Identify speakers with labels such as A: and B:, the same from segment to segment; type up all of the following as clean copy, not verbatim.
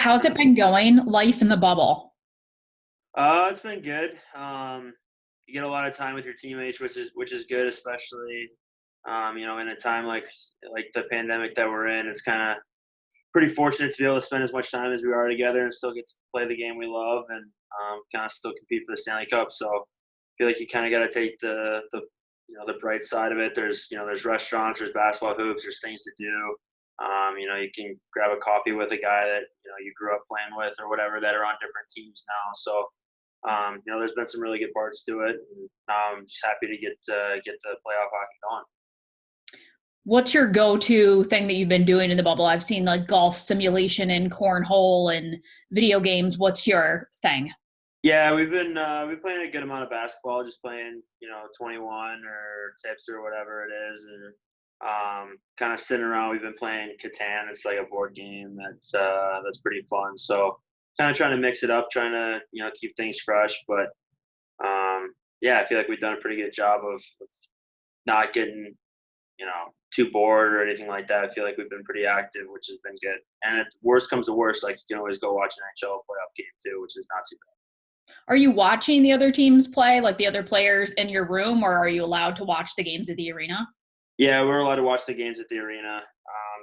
A: how's it been going? Life in the bubble.
B: It's been good. You get a lot of time with your teammates, which is good, especially in a time like the pandemic that we're in. It's kind of pretty fortunate to be able to spend as much time as we are together and still get to play the game we love and kind of still compete for the Stanley Cup. So I feel like you kind of got to take the bright side of it. There's restaurants, there's basketball hoops, there's things to do. You can grab a coffee with a guy that you grew up playing with or whatever that are on different teams now. So there's been some really good parts to it. And I'm just happy to get the playoff hockey going.
A: What's your go-to thing that you've been doing in the bubble? I've seen like golf simulation and cornhole and video games. What's your thing?
B: Yeah, we've playing a good amount of basketball, just playing 21 or tips or whatever it is, and kind of sitting around. We've been playing Catan. It's like a board game that's pretty fun. So kind of trying to mix it up, trying to keep things fresh. But yeah, I feel like we've done a pretty good job of not getting too bored or anything like that. I feel like we've been pretty active, which has been good. And if worst comes to worst, like you can always go watch an NHL playoff game too, which is not too bad.
A: Are you watching the other teams play, like the other players in your room, or are you allowed to watch the games at the arena?
B: Yeah, we're allowed to watch the games at the arena,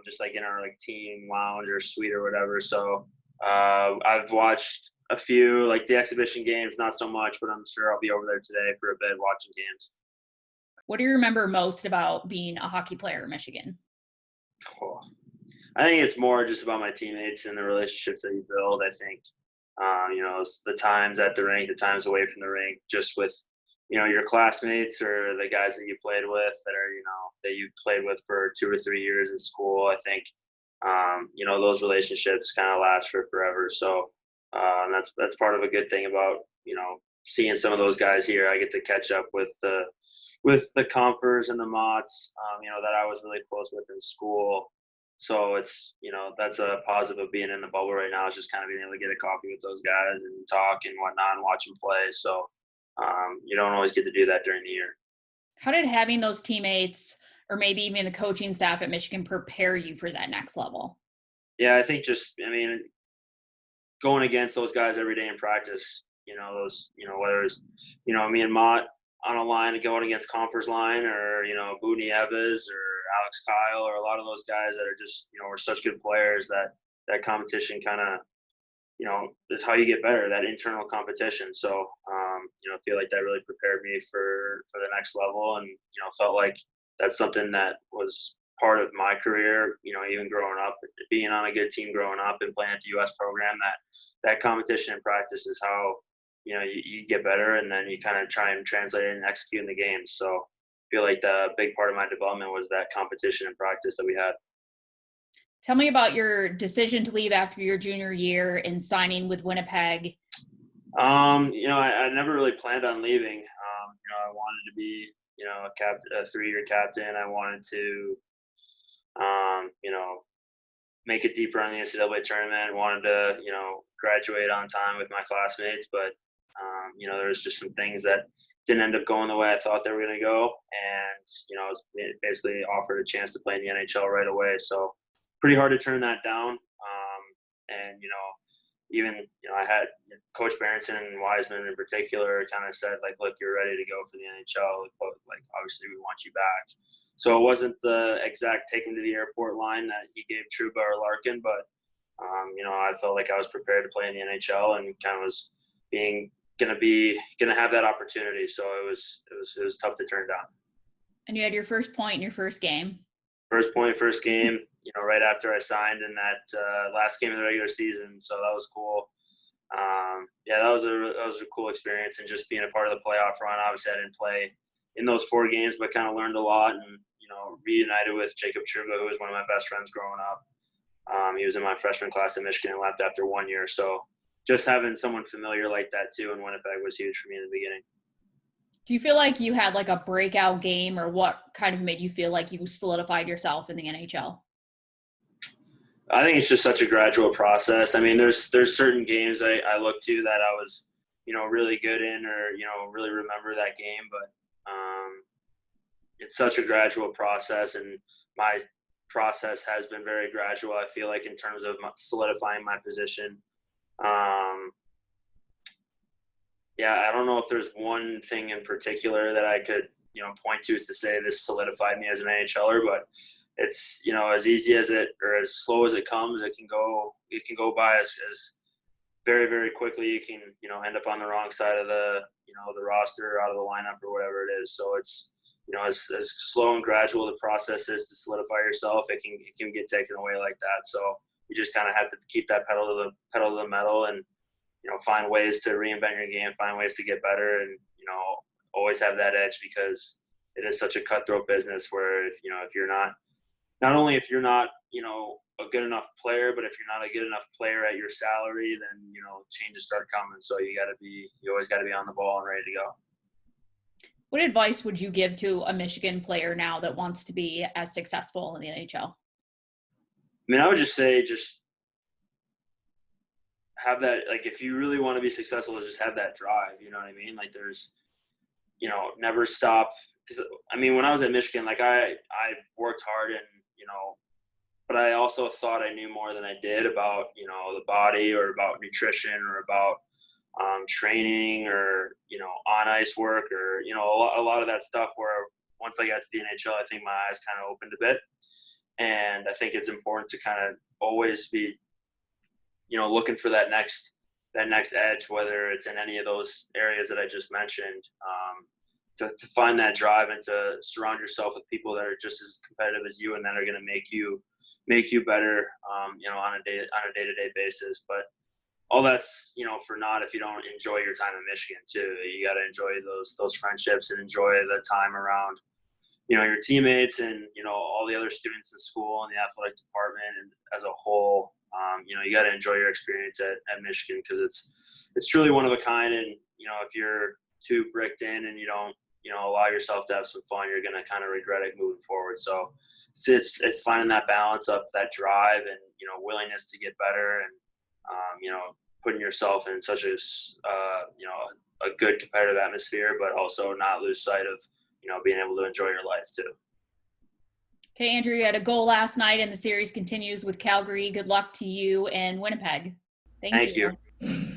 B: just like in our team lounge or suite or whatever. So I've watched a few, like the exhibition games, not so much, but I'm sure I'll be over there today for a bit watching games.
A: What do you remember most about being a hockey player in Michigan?
B: Oh, I think it's more just about my teammates and the relationships that you build. I think, it's the times at the rink, the times away from the rink, just with, your classmates or the guys that you played with that you played with for 2 or 3 years in school. I think, those relationships kind of last for forever. So that's part of a good thing about, seeing some of those guys here. I get to catch up with the Compers and the Motts, that I was really close with in school. So it's, that's a positive of being in the bubble right now, is just kind of being able to get a coffee with those guys and talk and whatnot and watch them play. So you don't always get to do that during the year.
A: How did having those teammates or maybe even the coaching staff at Michigan prepare you for that next level?
B: Yeah, I think going against those guys every day in practice, whether it's, me and Mott on a line going against Comper's line or, Booney Evans or Alex Kyle or a lot of those guys that are just, we're such good players that competition kind of, is how you get better, that internal competition. So, I feel like that really prepared me for the next level and, felt like that's something that was part of my career, even growing up, being on a good team growing up and playing at the U.S. program, that competition in practice is how, you get better, and then you kind of try and translate it and execute in the game. So I feel like the big part of my development was that competition in practice that we had.
A: Tell me about your decision to leave after your junior year and signing with Winnipeg.
B: I never really planned on leaving. I wanted to be, a 3-year captain. I wanted to, make it deeper on the NCAA tournament. Wanted to, graduate on time with my classmates, but there was just some things that didn't end up going the way I thought they were going to go. And, I was basically offered a chance to play in the NHL right away. So pretty hard to turn that down. And, even, I had Coach Berenson and Wiseman in particular kind of said, like, look, you're ready to go for the NHL. Like, obviously we want you back. So it wasn't the exact take him to the airport line that he gave Truba or Larkin, but, I felt like I was prepared to play in the NHL and kind of was gonna have that opportunity. So it was tough to turn down.
A: And you had your first point in your first game.
B: First point, first game, right after I signed in that last game of the regular season. So that was cool. That was a cool experience, and just being a part of the playoff run. Obviously, I didn't play in those 4 games, but kind of learned a lot, and reunited with Jacob Truba, who was one of my best friends growing up. He was in my freshman class at Michigan and left after 1 year. So just having someone familiar like that too in Winnipeg was huge for me in the beginning.
A: Do you feel like you had like a breakout game, or what kind of made you feel like you solidified yourself in the NHL?
B: I think it's just such a gradual process. I mean, there's certain games I look to that I was, really good in, or, really remember that game. But it's such a gradual process. And my process has been very gradual. I feel like in terms of solidifying my position. Um, yeah, I don't know if there's one thing in particular that I could, point to say this solidified me as an NHLer, but it's, as easy as it, or as slow as it comes, it can go by as very, very quickly. You can, end up on the wrong side of the roster, out of the lineup, or whatever it is. So it's, as slow and gradual the process is to solidify yourself, it can get taken away like that. So you just kind of have to keep that pedal to the metal, and find ways to reinvent your game, find ways to get better, and always have that edge, because it is such a cutthroat business where if you're not only if you're not a good enough player, but if you're not a good enough player at your salary, then changes start coming. So you always got to be on the ball and ready to go.
A: What advice would you give to a Michigan player now that wants to be as successful in the NHL?
B: I mean, I would just say, have that, like, if you really want to be successful, just have that drive. You know what I mean? Like, there's, never stop. Because I mean, when I was at Michigan, like, I worked hard, and but I also thought I knew more than I did about the body, or about nutrition, or about training, or on ice work, or a lot of that stuff. Where once I got to the NHL, I think my eyes kind of opened a bit, and I think it's important to kind of always be looking for that next edge, whether it's in any of those areas that I just mentioned, to find that drive, and to surround yourself with people that are just as competitive as you, and that are going to make you better, on a day-to-day basis. But all that's, for naught if you don't enjoy your time in Michigan too. You got to enjoy those friendships, and enjoy the time around, your teammates, and, all the other students in school, and the athletic department, and as a whole. You got to enjoy your experience at Michigan, because it's truly one of a kind. And, if you're too bricked in, and you don't, allow yourself to have some fun, you're going to kind of regret it moving forward. So it's finding that balance of that drive, and, willingness to get better, and, putting yourself in such a good competitive atmosphere, but also not lose sight of, being able to enjoy your life too.
A: Okay, Andrew, you had a goal last night, and the series continues with Calgary. Good luck to you and Winnipeg. Thank
B: Thank
A: you.
B: you.